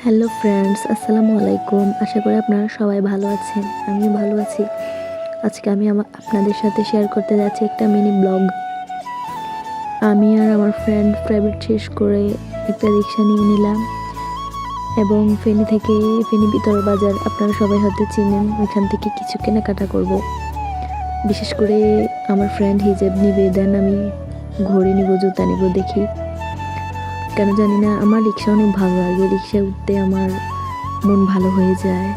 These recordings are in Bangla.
হ্যালো ফ্রেন্ডস, আসসালামু আলাইকুম। আশা করি আপনারা সবাই ভালো আছেন। আমিও ভালো আছি। আজকে আমি আপনাদের সাথে শেয়ার করতে যাচ্ছি একটা মিনি ব্লগ। আমি আর আমার ফ্রেন্ড প্রাইভেট শেষ করে একটা রিক্সা নিয়ে নিলাম এবং ফেনী ভিতর বাজার আপনারা সবাই হয়তো চিনেন। ওইখান থেকে কিছু কেনাকাটা করব। বিশেষ করে আমার ফ্রেন্ড হিজাব নিবে, দেন আমি ঘড়ি নিব, জুতা নিব। দেখি কেন জানি না আমার রিক্সা অনেক ভালো লাগে। রিক্সায় উঠতে আমার মন ভালো হয়ে যায়।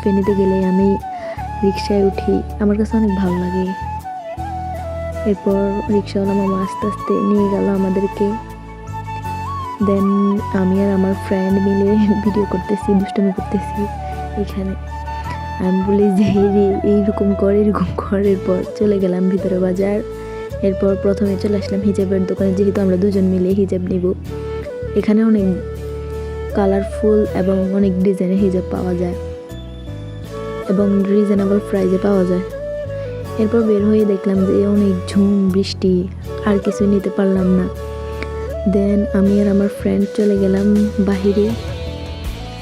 ফেনীতে গেলে আমি রিক্সায় উঠি, আমার কাছে অনেক ভালো লাগে। এরপর রিক্সাওয়ালা মামা আস্তে আস্তে নিয়ে গেল আমাদেরকে। দেন আমি আর আমার ফ্রেন্ড মিলে ভিডিও করতেছি, দুষ্টামি করতেছি। এখানে আমি বলি যে এইরকম কর এরপর চলে গেলাম ভিতরে বাজার। এরপর প্রথমে চলে আসলাম হিজাবের দোকানে, যেহেতু আমরা দুজন মিলে হিজাব নিব। এখানে অনেক কালারফুল এবং অনেক ডিজাইনের হিজাব পাওয়া যায় এবং রিজনেবল প্রাইসে পাওয়া যায়। এরপর বের হয়ে দেখলাম যে অনেক ঝুম বৃষ্টি, আর কিছু নিতে পারলাম না। দেন আমি আর আমার ফ্রেন্ড চলে গেলাম বাহিরে।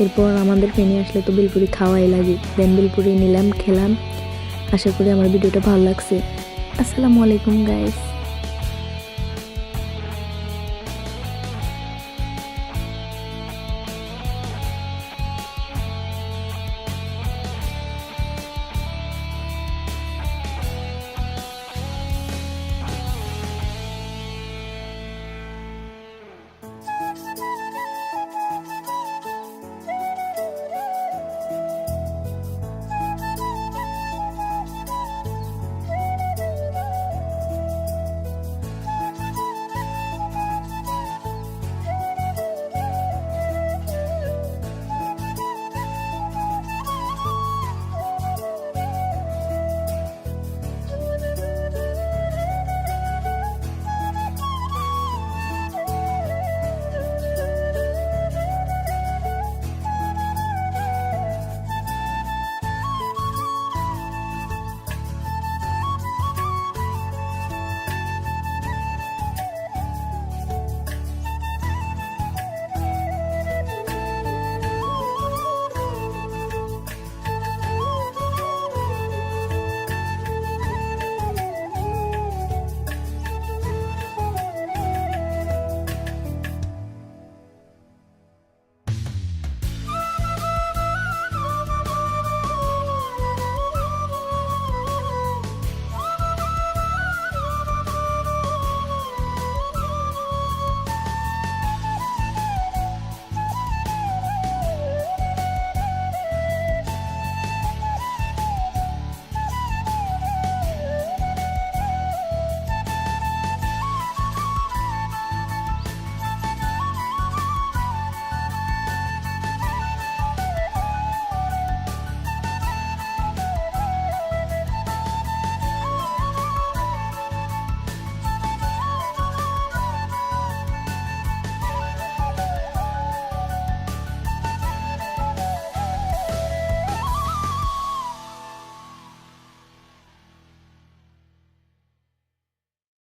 এরপর আমাদের ফেনী আসলে তো বেলপুরি খাওয়াই লাগে। দেন বেলপুরি নিলাম, খেলাম। আশা করি আমার ভিডিওটা ভালো লাগছে। আসসালামু আলাইকুম গাইস।